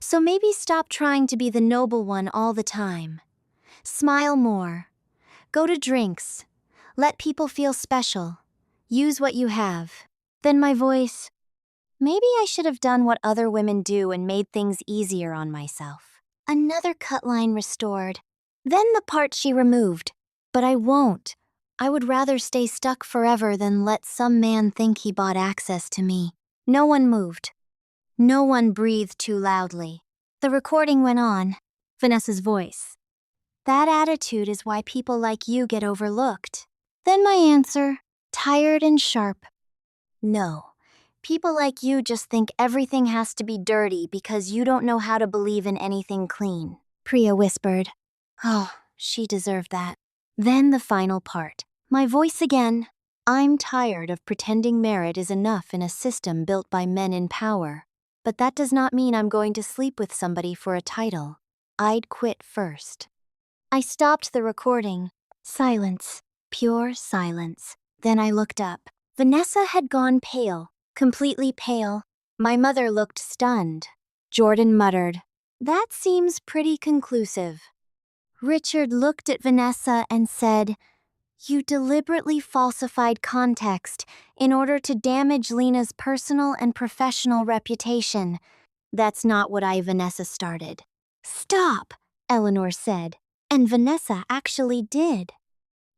So maybe stop trying to be the noble one all the time. Smile more. Go to drinks. Let people feel special. Use what you have. Then my voice. Maybe I should have done what other women do and made things easier on myself. Another cut line restored. Then the part she removed. But I won't. I would rather stay stuck forever than let some man think he bought access to me. No one moved. No one breathed too loudly. The recording went on. Vanessa's voice. That attitude is why people like you get overlooked. Then my answer, tired and sharp. No. People like you just think everything has to be dirty because you don't know how to believe in anything clean. Priya whispered. Oh, she deserved that. Then the final part. My voice again. I'm tired of pretending merit is enough in a system built by men in power. But that does not mean I'm going to sleep with somebody for a title. I'd quit first. I stopped the recording. Silence. Pure silence. Then I looked up. Vanessa had gone pale. Completely pale. My mother looked stunned. Jordan muttered, That seems pretty conclusive. Richard looked at Vanessa and said, You deliberately falsified context in order to damage Lena's personal and professional reputation. That's not what Vanessa started. Stop, Eleanor said, and Vanessa actually did.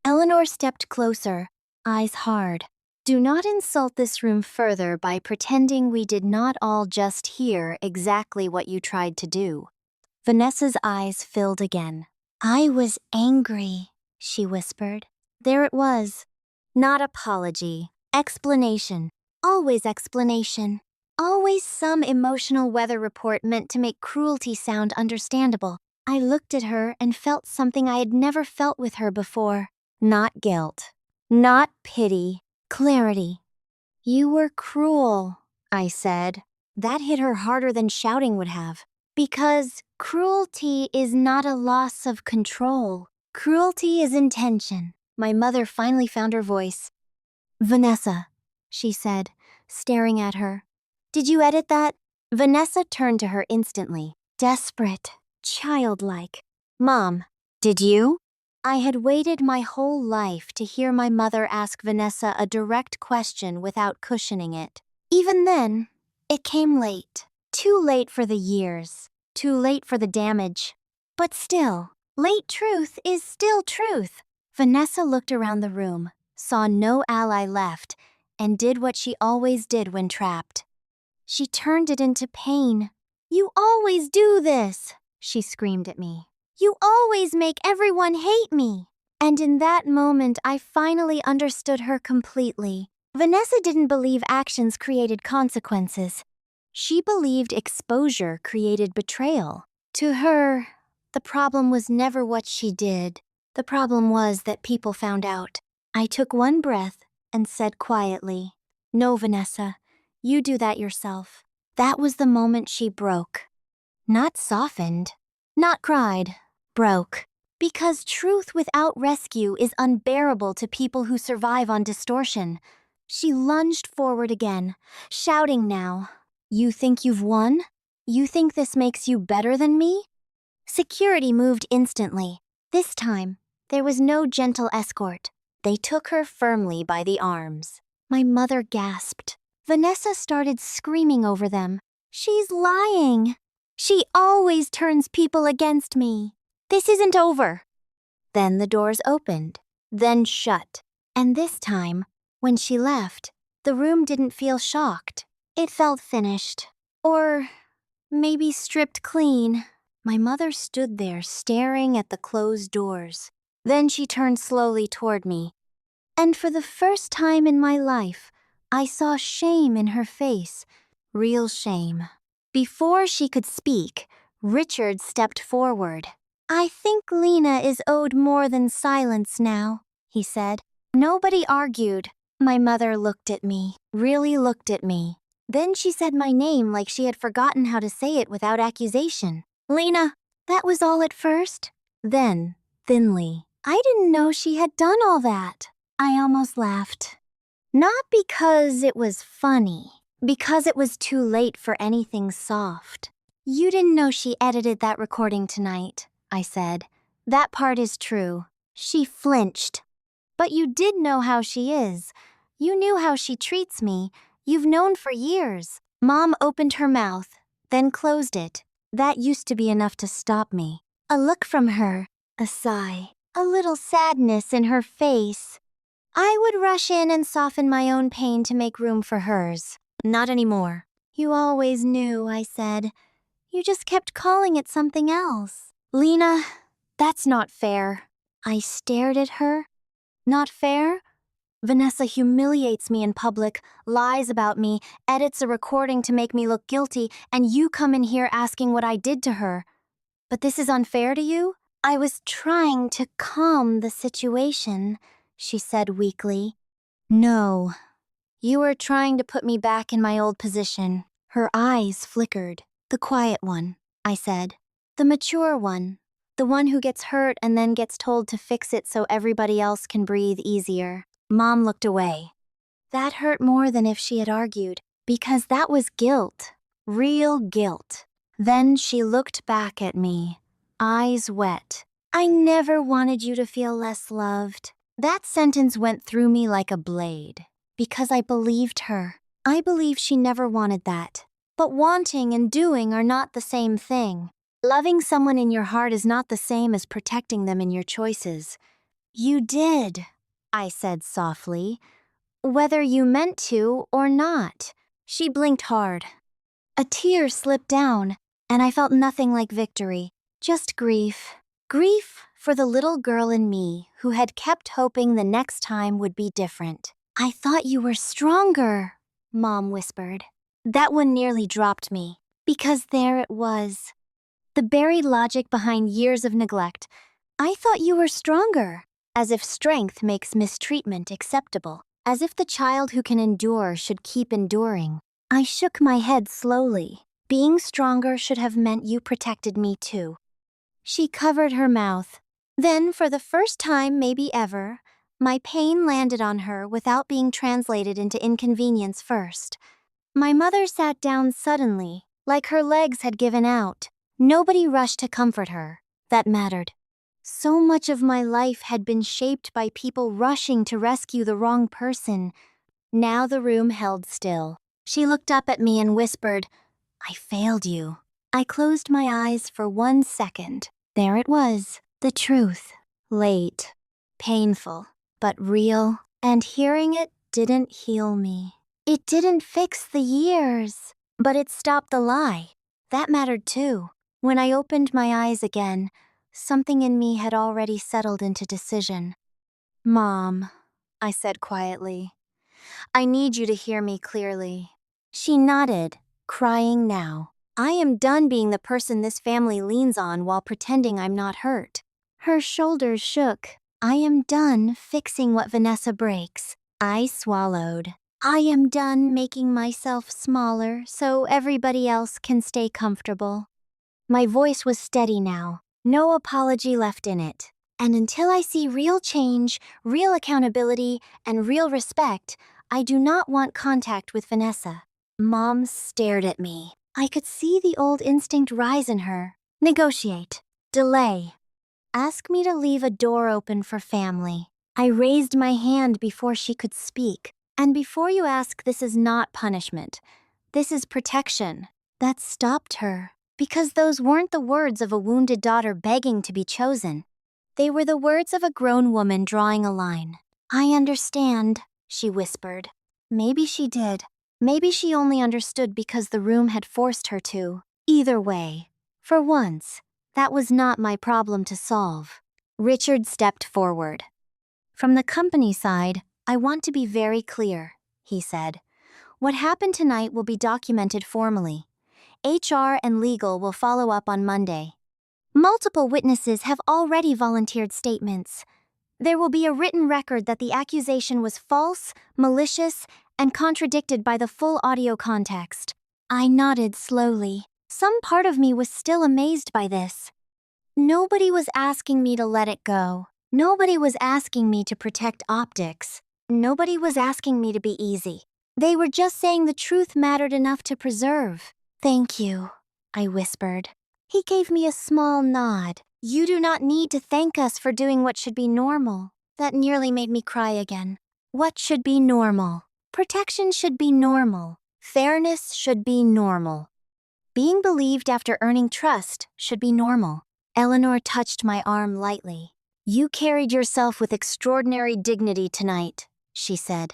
Eleanor stepped closer, eyes hard. Do not insult this room further by pretending we did not all just hear exactly what you tried to do. Vanessa's eyes filled again. I was angry, she whispered. There it was. Not apology. Explanation. Always explanation. Always some emotional weather report meant to make cruelty sound understandable. I looked at her and felt something I had never felt with her before. Not guilt. Not pity. Clarity. You were cruel, I said. That hit her harder than shouting would have. Because cruelty is not a loss of control. Cruelty is intention. My mother finally found her voice. Vanessa, she said, staring at her. Did you edit that? Vanessa turned to her instantly, desperate, childlike. Mom, did you? I had waited my whole life to hear my mother ask Vanessa a direct question without cushioning it. Even then, it came late. Too late for the years. Too late for the damage. But still, late truth is still truth. Vanessa looked around the room, saw no ally left, and did what she always did when trapped. She turned it into pain. You always do this, she screamed at me. You always make everyone hate me. And in that moment, I finally understood her completely. Vanessa didn't believe actions created consequences. She believed exposure created betrayal. To her, the problem was never what she did. The problem was that people found out. I took one breath and said quietly, No, Vanessa, you do that yourself. That was the moment she broke. Not softened, not cried, broke. Because truth without rescue is unbearable to people who survive on distortion. She lunged forward again, shouting now, You think you've won? You think this makes you better than me? Security moved instantly. This time, there was no gentle escort. They took her firmly by the arms. My mother gasped. Vanessa started screaming over them. She's lying. She always turns people against me. This isn't over. Then the doors opened, then shut. And this time, when she left, the room didn't feel shocked. It felt finished. Or maybe stripped clean. My mother stood there staring at the closed doors. Then she turned slowly toward me. And for the first time in my life, I saw shame in her face. Real shame. Before she could speak, Richard stepped forward. I think Lena is owed more than silence now, he said. Nobody argued. My mother looked at me, really looked at me. Then she said my name like she had forgotten how to say it without accusation. Lena, that was all at first? Then, thinly, I didn't know she had done all that. I almost laughed. Not because it was funny, because it was too late for anything soft. You didn't know she edited that recording tonight, I said. That part is true. She flinched. But you did know how she is. You knew how she treats me. You've known for years. Mom opened her mouth, then closed it. That used to be enough to stop me. A look from her, a sigh, a little sadness in her face. I would rush in and soften my own pain to make room for hers. Not anymore. You always knew, I said. You just kept calling it something else. Lena, that's not fair. I stared at her. Not fair? Vanessa humiliates me in public, lies about me, edits a recording to make me look guilty, and you come in here asking what I did to her. But this is unfair to you? I was trying to calm the situation, she said weakly. No. You were trying to put me back in my old position. Her eyes flickered. The quiet one, I said. The mature one. The one who gets hurt and then gets told to fix it so everybody else can breathe easier. Mom looked away. That hurt more than if she had argued, because that was guilt. Real guilt. Then she looked back at me, eyes wet. I never wanted you to feel less loved. That sentence went through me like a blade, because I believed her. I believe she never wanted that. But wanting and doing are not the same thing. Loving someone in your heart is not the same as protecting them in your choices. You did, I said softly, whether you meant to or not. She blinked hard. A tear slipped down, and I felt nothing like victory, just grief. Grief for the little girl in me who had kept hoping the next time would be different. I thought you were stronger, Mom whispered. That one nearly dropped me, because there it was. The buried logic behind years of neglect. I thought you were stronger, as if strength makes mistreatment acceptable, as if the child who can endure should keep enduring. I shook my head slowly. Being stronger should have meant you protected me too. She covered her mouth. Then, for the first time maybe ever, my pain landed on her without being translated into inconvenience first. My mother sat down suddenly, like her legs had given out. Nobody rushed to comfort her. That mattered. So much of my life had been shaped by people rushing to rescue the wrong person. Now the room held still. She looked up at me and whispered, I failed you. I closed my eyes for 1 second. There it was, the truth. Late, painful, but real. And hearing it didn't heal me. It didn't fix the years, but it stopped the lie. That mattered too. When I opened my eyes again, something in me had already settled into decision. Mom, I said quietly, I need you to hear me clearly. She nodded, crying now. I am done being the person this family leans on while pretending I'm not hurt. Her shoulders shook. I am done fixing what Vanessa breaks. I swallowed. I am done making myself smaller so everybody else can stay comfortable. My voice was steady now, no apology left in it. And until I see real change, real accountability, and real respect, I do not want contact with Vanessa. Mom stared at me. I could see the old instinct rise in her. Negotiate. Delay. Ask me to leave a door open for family. I raised my hand before she could speak. And before you ask, this is not punishment. This is protection. That stopped her. Because those weren't the words of a wounded daughter begging to be chosen. They were the words of a grown woman drawing a line. I understand, she whispered. Maybe she did. Maybe she only understood because the room had forced her to. Either way, for once, that was not my problem to solve. Richard stepped forward. From the company side, I want to be very clear, he said. What happened tonight will be documented formally. HR and legal will follow up on Monday. Multiple witnesses have already volunteered statements. There will be a written record that the accusation was false, malicious, and contradicted by the full audio context. I nodded slowly. Some part of me was still amazed by this. Nobody was asking me to let it go. Nobody was asking me to protect optics. Nobody was asking me to be easy. They were just saying the truth mattered enough to preserve. Thank you, I whispered. He gave me a small nod. You do not need to thank us for doing what should be normal. That nearly made me cry again. What should be normal? Protection should be normal. Fairness should be normal. Being believed after earning trust should be normal. Eleanor touched my arm lightly. You carried yourself with extraordinary dignity tonight, she said.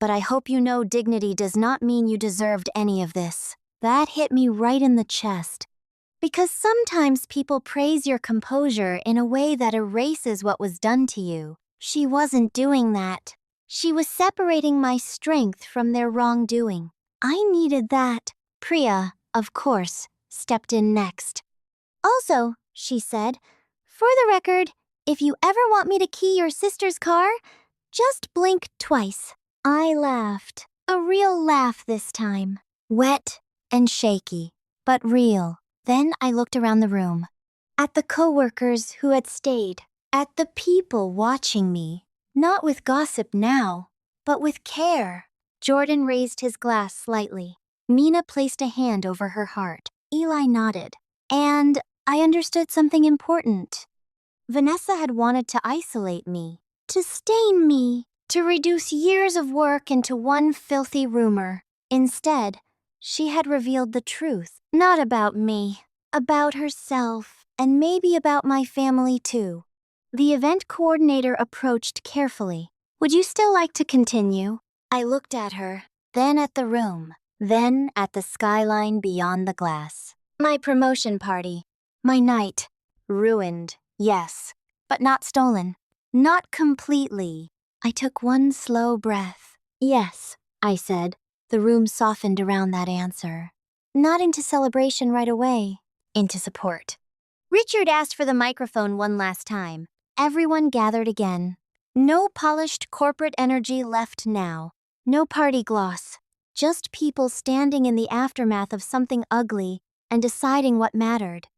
But I hope you know dignity does not mean you deserved any of this. That hit me right in the chest. Because sometimes people praise your composure in a way that erases what was done to you. She wasn't doing that. She was separating my strength from their wrongdoing. I needed that. Priya, of course, stepped in next. Also, she said, for the record, if you ever want me to key your sister's car, just blink twice. I laughed. A real laugh this time. Wet and shaky, but real. Then I looked around the room. At the coworkers who had stayed. At the people watching me. Not with gossip now, but with care. Jordan raised his glass slightly. Mina placed a hand over her heart. Eli nodded. And I understood something important. Vanessa had wanted to isolate me, to stain me, to reduce years of work into one filthy rumor. Instead, she had revealed the truth, not about me, about herself, and maybe about my family too. The event coordinator approached carefully. Would you still like to continue? I looked at her, then at the room, then at the skyline beyond the glass. My promotion party. My night. Ruined, yes, but not stolen. Not completely. I took one slow breath. Yes, I said. The room softened around that answer. Not into celebration right away, into support. Richard asked for the microphone one last time. Everyone gathered again. No polished corporate energy left now. No party gloss. Just people standing in the aftermath of something ugly and deciding what mattered.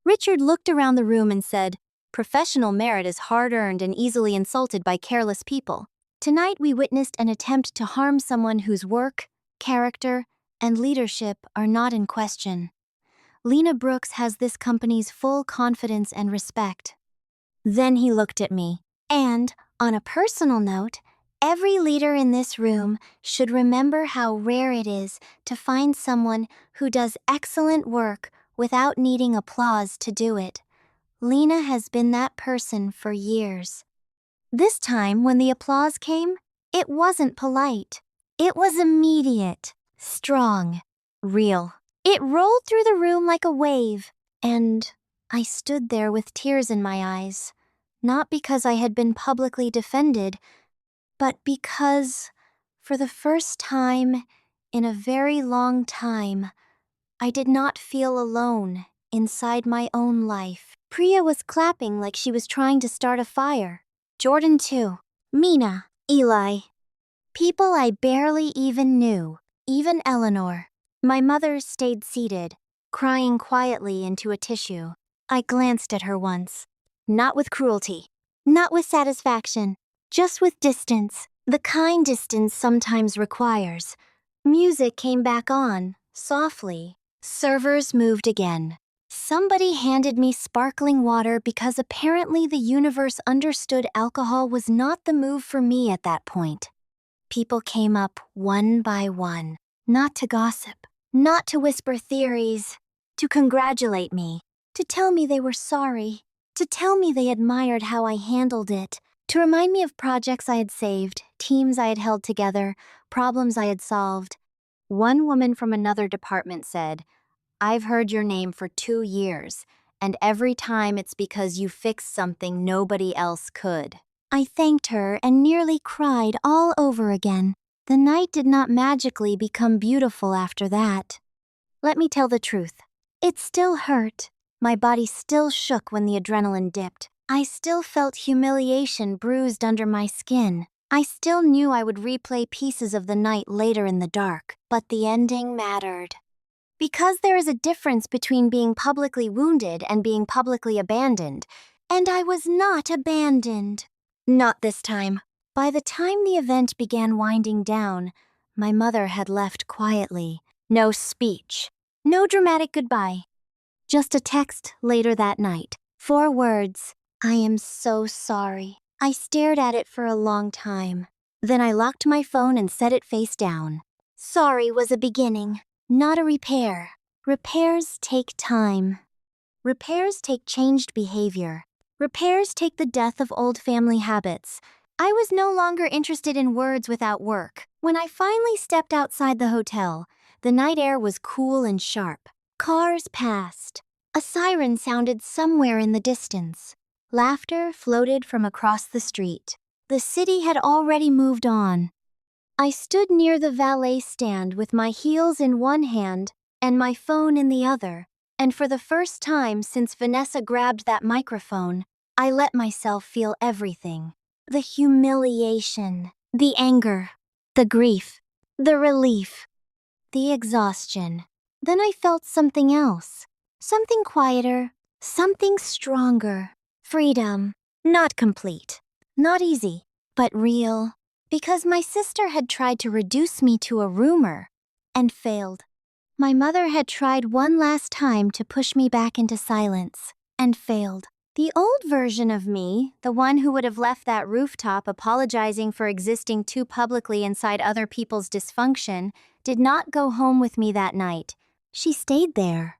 Richard looked around the room and said, professional merit is hard-earned and easily insulted by careless people. Tonight we witnessed an attempt to harm someone whose work, character, and leadership are not in question. Lena Brooks has this company's full confidence and respect. Then he looked at me. And, on a personal note, every leader in this room should remember how rare it is to find someone who does excellent work without needing applause to do it. Lena has been that person for years. This time, when the applause came, it wasn't polite. It was immediate, strong, real. It rolled through the room like a wave, and I stood there with tears in my eyes, not because I had been publicly defended, but because, for the first time in a very long time, I did not feel alone inside my own life. Priya was clapping like she was trying to start a fire. Jordan too. Mina, Eli. People I barely even knew, even Eleanor. My mother stayed seated, crying quietly into a tissue. I glanced at her once. Not with cruelty. Not with satisfaction. Just with distance. The kind distance sometimes requires. Music came back on, softly. Servers moved again. Somebody handed me sparkling water because apparently the universe understood alcohol was not the move for me at that point. People came up one by one, not to gossip, not to whisper theories, to congratulate me, to tell me they were sorry, to tell me they admired how I handled it, to remind me of projects I had saved, teams I had held together, problems I had solved. One woman from another department said, I've heard your name for 2 years, and every time it's because you fixed something nobody else could. I thanked her and nearly cried all over again. The night did not magically become beautiful after that. Let me tell the truth. It still hurt. My body still shook when the adrenaline dipped. I still felt humiliation bruised under my skin. I still knew I would replay pieces of the night later in the dark, but the ending mattered. Because there is a difference between being publicly wounded and being publicly abandoned, and I was not abandoned. Not this time. By the time the event began winding down, my mother had left quietly. No speech. No dramatic goodbye. Just a text later that night. 4 words. I am so sorry. I stared at it for a long time. Then I locked my phone and set it face down. Sorry was a beginning, not a repair. Repairs take time. Repairs take changed behavior. Repairs take the death of old family habits. I was no longer interested in words without work. When I finally stepped outside the hotel, the night air was cool and sharp. Cars passed. A siren sounded somewhere in the distance. Laughter floated from across the street. The city had already moved on. I stood near the valet stand with my heels in one hand and my phone in the other, and for the first time since Vanessa grabbed that microphone, I let myself feel everything. The humiliation, the anger, the grief, the relief, the exhaustion. Then I felt something else. Something quieter, something stronger. Freedom. Not complete. Not easy, but real. Because my sister had tried to reduce me to a rumor and failed. My mother had tried one last time to push me back into silence and failed. The old version of me, the one who would have left that rooftop apologizing for existing too publicly inside other people's dysfunction, did not go home with me that night. She stayed there.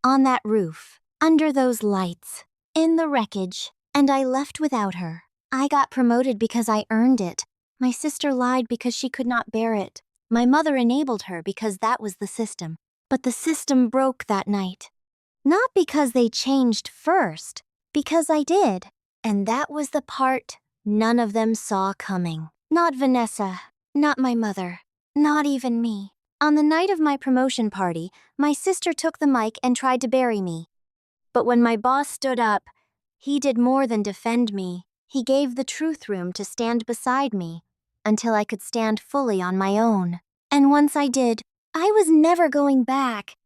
On that roof, under those lights, in the wreckage, and I left without her. I got promoted because I earned it. My sister lied because she could not bear it. My mother enabled her because that was the system. But the system broke that night. Not because they changed first, because I did. And that was the part none of them saw coming. Not Vanessa, not my mother, not even me. On the night of my promotion party, my sister took the mic and tried to bury me. But when my boss stood up, he did more than defend me. He gave the truth room to stand beside me until I could stand fully on my own. And once I did, I was never going back.